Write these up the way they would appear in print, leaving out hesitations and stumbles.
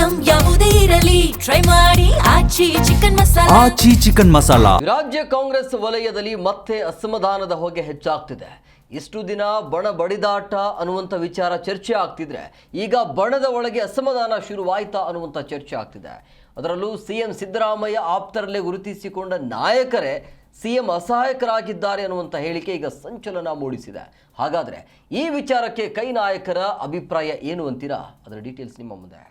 Item ಯಾವುದೇ ಇರಲಿ try ಮಾಡಿ ಆಚಿ ಚಿಕನ್ ಮಸಾಲಾ. ಆಚಿ ಚಿಕನ್ ಮಸಾಲಾ. ರಾಜ್ಯ ಕಾಂಗ್ರೆಸ್ ವಲಯದಲ್ಲಿ ಮತ್ತೆ ಅಸಮಾಧಾನದ ಹೊಗೆ ಹೆಚ್ಚಾಗ್ತಿದೆ. ಇಷ್ಟು ದಿನ ಬಣ ಬಡಿದಾಟ ಅನ್ನುವಂಥ ವಿಚಾರ ಚರ್ಚೆ ಆಗ್ತಿದ್ರೆ ಈಗ ಬಣದ ಒಳಗೆ ಅಸಮಾಧಾನ ಶುರುವಾಯ್ತಾ ಅನ್ನುವಂಥ ಚರ್ಚೆ ಆಗ್ತಿದೆ. ಅದರಲ್ಲೂ ಸಿಎಂ ಸಿದ್ದರಾಮಯ್ಯ ಆಪ್ತರಲ್ಲೇ ಗುರುತಿಸಿಕೊಂಡ ನಾಯಕರೇ ಸಿಎಂ ಅಸಹಾಯಕರಾಗಿದ್ದಾರೆ ಅನ್ನುವಂಥ ಹೇಳಿಕೆ ಈಗ ಸಂಚಲನ ಮೂಡಿಸಿದೆ. ಹಾಗಾದರೆ ಈ ವಿಚಾರಕ್ಕೆ ಕೈ ನಾಯಕರ ಅಭಿಪ್ರಾಯ ಏನು ಅಂತೀರಾ? ಅದರ ಡೀಟೇಲ್ಸ್ ನಿಮ್ಮ ಮುಂದೆ.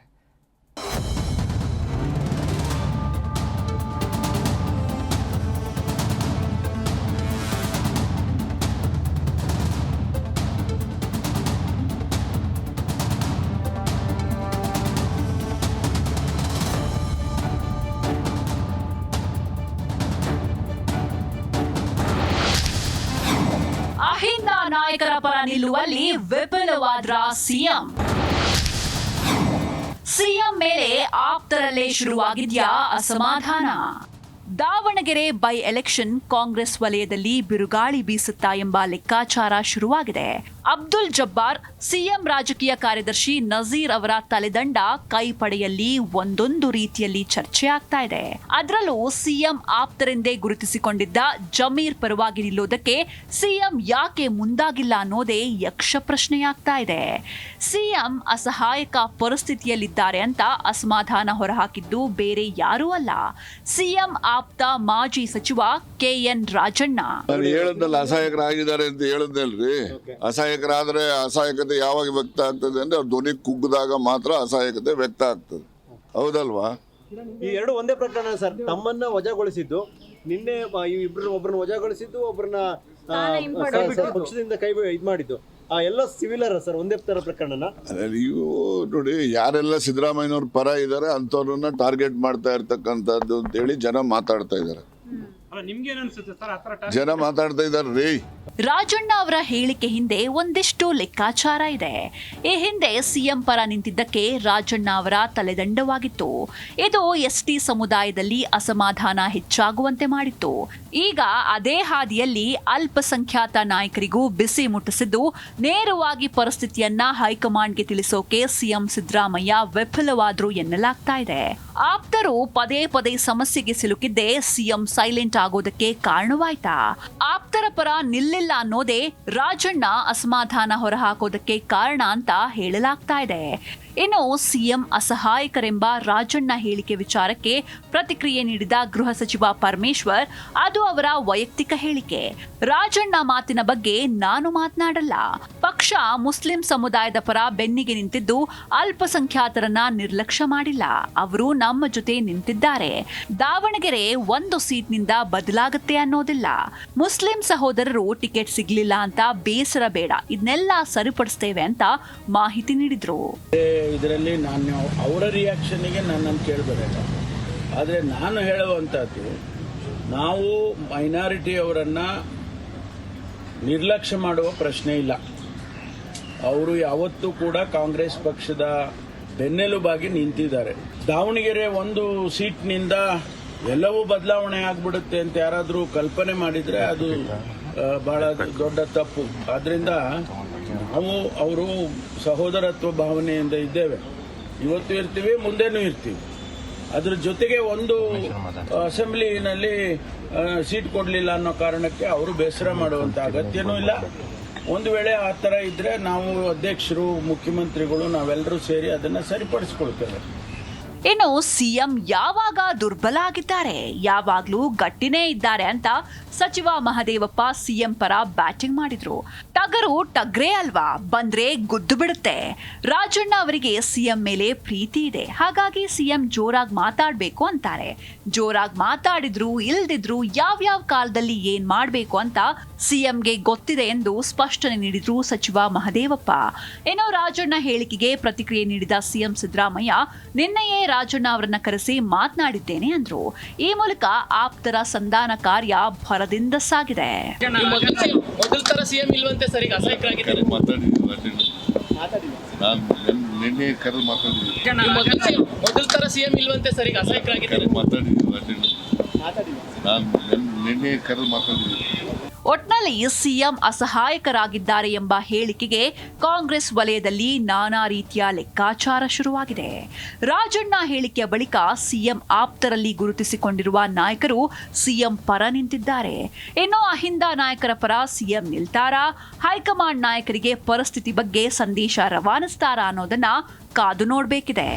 ಅಹಿಂದ ನಾಯಕರ ಪರ ನಿಲ್ಲುವಲ್ಲಿ ವಿಫಲವಾದ್ರ ಸಿಎಂ ಮೇಲೆ ಆಪ್ತರಲ್ಲೇ ಶುರುವಾಗಿದ್ಯಾ ಅಸಮಾಧಾನ? ದಾವಣಗೆರೆ ಬೈ ಎಲೆಕ್ಷನ್ ಕಾಂಗ್ರೆಸ್ ವಲಯದಲ್ಲಿ ಬಿರುಗಾಳಿ ಬೀಸುತ್ತಾ ಎಂಬ ಲೆಕ್ಕಾಚಾರ ಶುರುವಾಗಿದೆ. ಅಬ್ದುಲ್ ಜಬ್ಬಾರ್, ಸಿಎಂ ರಾಜಕೀಯ ಕಾರ್ಯದರ್ಶಿ ನಜೀರ್ ಅವರ ತಲೆದಂಡ ಕೈಪಡೆಯಲ್ಲಿ ಒಂದೊಂದು ರೀತಿಯಲ್ಲಿ ಚರ್ಚೆ ಆಗ್ತಾ ಇದೆ. ಅದರಲ್ಲೂ ಸಿಎಂ ಆಪ್ತರೆಂದೇ ಗುರುತಿಸಿಕೊಂಡಿದ್ದ ಜಮೀರ್ ಪರವಾಗಿ ನಿಲ್ಲೋದಕ್ಕೆ ಸಿಎಂ ಯಾಕೆ ಮುಂದಾಗಿಲ್ಲ ಅನ್ನೋದೇ ಯಕ್ಷ ಪ್ರಶ್ನೆಯಾಗ್ತಾ ಇದೆ. ಸಿಎಂ ಅಸಹಾಯಕ ಪರಿಸ್ಥಿತಿಯಲ್ಲಿದ್ದಾರೆ ಅಂತ ಅಸಮಾಧಾನ ಹೊರಹಾಕಿದ್ದು ಬೇರೆ ಯಾರೂ ಅಲ್ಲ, ಸಿಎಂ ಆಪ್ತ ಮಾಜಿ ಸಚಿವ ಕೆಎನ್ ರಾಜಣ್ಣ. ಅಸಹಾಯಕರಾಗಿದ್ದಾರೆ ಅಂತ ಹೇಳಿದ್ನಲ್ರಿ. ಅಸಹಾಯಕರಾದ್ರೆ ಅಸಹಾಯಕತೆ ಯಾವಾಗ ವ್ಯಕ್ತ ಆಗ್ತದೆ ಅಂದ್ರೆ ಅವ್ರ ಧ್ವನಿ ಕುಗ್ಗಿದಾಗ ಮಾತ್ರ ಅಸಹಾಯಕತೆ ವ್ಯಕ್ತ ಆಗ್ತದೆ. ಹೌದಲ್ವಾ? ಈ ಎರಡು ಒಂದೇ ಪ್ರಕರಣ ಸರ್. ತಮ್ಮನ್ನ ವಜಾಗೊಳಿಸಿದ್ದು ನಿನ್ನೆ, ಒಬ್ಬರನ್ನ ವಜಾಗೊಳಿಸಿದ್ದು, ಒಬ್ಬರನ್ನ ಪಕ್ಷದಿಂದ ಕೈ ಇದ್ ಮಾಡಿದ್ದು, ಎಲ್ಲ ಸಿವಿಲರ್ ಸರ್. ಒಂದೇ ತರ ಪ್ರಕರಣ. ನೀವು ನೋಡಿ, ಯಾರೆಲ್ಲ ಸಿದ್ದರಾಮಯ್ಯನವ್ರ ಪರ ಇದ್ದಾರೆ ಅಂತವ್ರನ್ನ ಟಾರ್ಗೆಟ್ ಮಾಡ್ತಾ ಇರ್ತಕ್ಕಂಥದ್ದು ಅಂತ ಹೇಳಿ ಜನ ಮಾತಾಡ್ತಾ ಇದ್ದಾರೆ. ಜನ ಮಾತಾಡ್ತಾ ಇದ್ದಾರೆ ರೀ. ರಾಜಣ್ಣ ಅವರ ಹೇಳಿಕೆ ಹಿಂದೆ ಒಂದಿಷ್ಟು ಲೆಕ್ಕಾಚಾರ ಇದೆ. ಈ ಹಿಂದೆ ಸಿಎಂ ಪರ ನಿಂತಿದ್ದಕ್ಕೆ ರಾಜಣ್ಣ ಅವರ ತಲೆದಂಡವಾಗಿತ್ತು. ಇದು ಎಸ್ಟಿ ಸಮುದಾಯದಲ್ಲಿ ಅಸಮಾಧಾನ ಹೆಚ್ಚಾಗುವಂತೆ ಮಾಡಿತ್ತು. ಈಗ ಅದೇ ಹಾದಿಯಲ್ಲಿ ಅಲ್ಪಸಂಖ್ಯಾತ ನಾಯಕರಿಗೂ ಬಿಸಿ ಮುಟ್ಟಿಸಿದ್ದು, ನೇರವಾಗಿ ಪರಿಸ್ಥಿತಿಯನ್ನ ಹೈಕಮಾಂಡ್ಗೆ ತಿಳಿಸೋಕೆ ಸಿಎಂ ಸಿದ್ದರಾಮಯ್ಯ ವಿಫಲವಾದ್ರು ಎನ್ನಲಾಗ್ತಾ ಇದೆ. ಆಪ್ತರು ಪದೇ ಪದೇ ಸಮಸ್ಯೆಗೆ ಸಿಲುಕಿದ್ದೇ ಸಿಎಂ ಸೈಲೆಂಟ್ ಆಗೋದಕ್ಕೆ ಕಾರಣವಾಯ್ತಾ? ಆಪ್ತರ ಪರ ನಿಲ್ಲಿಲ್ಲ ಅನ್ನೋದೇ ರಾಜಣ್ಣ ಅಸಮಾಧಾನ ಹೊರಹಾಕೋದಕ್ಕೆ ಕಾರಣ ಅಂತ ಹೇಳಲಾಗ್ತಾ ಇದೆ. ಇನ್ನು ಸಿಎಂ ಅಸಹಾಯಕರೆಂಬ ರಾಜಣ್ಣ ಹೇಳಿಕೆ ವಿಚಾರಕ್ಕೆ ಪ್ರತಿಕ್ರಿಯೆ ನೀಡಿದ ಗೃಹ ಸಚಿವ ಪರಮೇಶ್ವರ್, ಅದು ಅವರ ವೈಯಕ್ತಿಕ ಹೇಳಿಕೆ. ರಾಜಣ್ಣ ಮಾತಿನ ಬಗ್ಗೆ ನಾನು ಮಾತನಾಡಲ್ಲ. ಪಕ್ಷ ಮುಸ್ಲಿಂ ಸಮುದಾಯದ ಪರ ಬೆನ್ನಿಗೆ ನಿಂತಿದ್ದು ಅಲ್ಪಸಂಖ್ಯಾತರನ್ನ ನಿರ್ಲಕ್ಷ್ಯ ಮಾಡಿಲ್ಲ. ಅವರು ನಮ್ಮ ಜೊತೆ ನಿಂತಿದ್ದಾರೆ. ದಾವಣಗೆರೆ ಒಂದು ಸೀಟ್ನಿಂದ ಬದಲಾಗುತ್ತೆ ಅನ್ನೋದಿಲ್ಲ. ಮುಸ್ಲಿಂ ಸಹೋದರರು ಟಿಕೆಟ್ ಸಿಗ್ಲಿಲ್ಲ ಅಂತ ಬೇಸರ ಬೇಡ, ಇದನ್ನೆಲ್ಲ ಸರಿಪಡಿಸ್ತೇವೆ ಅಂತ ಮಾಹಿತಿ ನೀಡಿದ್ರು. ಇದರಲ್ಲಿ ನಾನು ಅವರ ರಿಯಾಕ್ಷನ್ಗೆ ನನ್ನನ್ನು ಕೇಳಬೇಡ. ಆದರೆ ನಾನು ಹೇಳುವಂಥದ್ದು, ನಾವು ಮೈನಾರಿಟಿಯವರನ್ನು ನಿರ್ಲಕ್ಷ್ಯ ಮಾಡುವ ಪ್ರಶ್ನೆ ಇಲ್ಲ. ಅವರು ಯಾವತ್ತೂ ಕೂಡ ಕಾಂಗ್ರೆಸ್ ಪಕ್ಷದ ಬೆನ್ನೆಲುಬಾಗಿ ನಿಂತಿದ್ದಾರೆ. ದಾವಣಗೆರೆ ಒಂದು ಸೀಟ್ನಿಂದ ಎಲ್ಲವೂ ಬದಲಾವಣೆ ಆಗ್ಬಿಡುತ್ತೆ ಅಂತ ಯಾರಾದರೂ ಕಲ್ಪನೆ ಮಾಡಿದರೆ ಅದು ಬಹಳ ದೊಡ್ಡ ತಪ್ಪು. ಆದ್ರಿಂದ ನಾವು ಅವರು ಸಹೋದರತ್ವ ಭಾವನೆಯಿಂದ ಇದ್ದೇವೆ. ಇವತ್ತು ಇರ್ತೀವಿ, ಮುಂದೆನೂ ಇರ್ತೀವಿ. ಅದ್ರ ಜೊತೆಗೆ ಒಂದು ಅಸೆಂಬ್ಲಿನಲ್ಲಿ ಸೀಟ್ ಕೊಡಲಿಲ್ಲ ಅನ್ನೋ ಕಾರಣಕ್ಕೆ ಅವರು ಬೇಸರ ಮಾಡುವಂಥ ಅಗತ್ಯನೂ ಇಲ್ಲ. ಒಂದು ವೇಳೆ ಆ ಥರ ಇದ್ರೆ ನಾವು ಅಧ್ಯಕ್ಷರು, ಮುಖ್ಯಮಂತ್ರಿಗಳು ನಾವೆಲ್ಲರೂ ಸೇರಿ ಅದನ್ನು ಸರಿಪಡಿಸ್ಕೊಳ್ತೇವೆ. ಇನ್ನು ಸಿಎಂ ಯಾವಾಗ ದುರ್ಬಲ ಆಗಿದ್ದಾರೆ, ಯಾವಾಗ್ಲೂ ಗಟ್ಟಿನೇ ಇದ್ದಾರೆ ಅಂತ ಸಚಿವ ಮಹದೇವಪ್ಪ ಸಿಎಂ ಪರ ಬ್ಯಾಟಿಂಗ್ ಮಾಡಿದ್ರು. ಟಗರು ಟಗ್ರೇ ಅಲ್ವಾ, ಬಂದ್ರೆ ಗುದ್ದು ಬಿಡುತ್ತೆ. ರಾಜಣ್ಣ ಅವರಿಗೆ ಸಿಎಂ ಮೇಲೆ ಪ್ರೀತಿ ಇದೆ, ಹಾಗಾಗಿ ಸಿಎಂ ಜೋರಾಗಿ ಮಾತಾಡ್ಬೇಕು ಅಂತಾರೆ. ಜೋರಾಗಿ ಮಾತಾಡಿದ್ರು ಇಲ್ದಿದ್ರು ಯಾವ್ಯಾವ ಕಾಲದಲ್ಲಿ ಏನ್ ಮಾಡ್ಬೇಕು ಅಂತ ಸಿಎಂಗೆ ಗೊತ್ತಿದೆ ಎಂದು ಸ್ಪಷ್ಟನೆ ನೀಡಿದ್ರು ಸಚಿವ ಮಹದೇವಪ್ಪ. ಏನೋ ರಾಜಣ್ಣ ಹೇಳಿಕೆಗೆ ಪ್ರತಿಕ್ರಿಯೆ ನೀಡಿದ ಸಿಎಂ ಸಿದ್ದರಾಮಯ್ಯ, ನಿನ್ನೆಯೇ ರಾಜಣ್ಣ ಅವರನ್ನ ಕರೆಸಿ ಮಾತನಾಡಿದ್ದೇನೆ ಅಂದ್ರು. ಈ ಮೂಲಕ ಆಪ್ತರ ಸಂಧಾನ ಕಾರ್ಯ ಭರದಿಂದ ಸಾಗಿದೆ. ಮೊದಲ ತರ ಸಿಎಂ ಇಲ್ವಂತೆ ಸರ್, ಈಗ ಅಸಹಾಯಕರಾಗಿದ್ದಾರೆ. ಮೊದಲ ತರ ಸಿಎಂ ಇಲ್ವಂತೆ ಸರ್, ಈಗ ಅಸಹಾಯಕರಾಗಿದ್ದಾರೆ. ಒಟ್ನಲ್ಲಿ ಸಿಎಂ ಅಸಹಾಯಕರಾಗಿದ್ದಾರೆ ಎಂಬ ಹೇಳಿಕೆಗೆ ಕಾಂಗ್ರೆಸ್ ವಲಯದಲ್ಲಿ ನಾನಾ ರೀತಿಯ ಲೆಕ್ಕಾಚಾರ ಶುರುವಾಗಿದೆ. ರಾಜಣ್ಣ ಹೇಳಿಕೆಯ ಬಳಿಕ ಸಿಎಂ ಆಪ್ತರಲ್ಲಿ ಗುರುತಿಸಿಕೊಂಡಿರುವ ನಾಯಕರು ಸಿಎಂ ಪರ ನಿಂತಿದ್ದಾರೆ. ಇನ್ನು ಅಹಿಂದ ನಾಯಕರ ಪರ ಸಿಎಂ ನಿಲ್ತಾರಾ, ಹೈಕಮಾಂಡ್ ನಾಯಕರಿಗೆ ಪರಿಸ್ಥಿತಿ ಬಗ್ಗೆ ಸಂದೇಶ ರವಾನಿಸ್ತಾರಾ ಅನ್ನೋದನ್ನ ಕಾದು ನೋಡಬೇಕಿದೆ.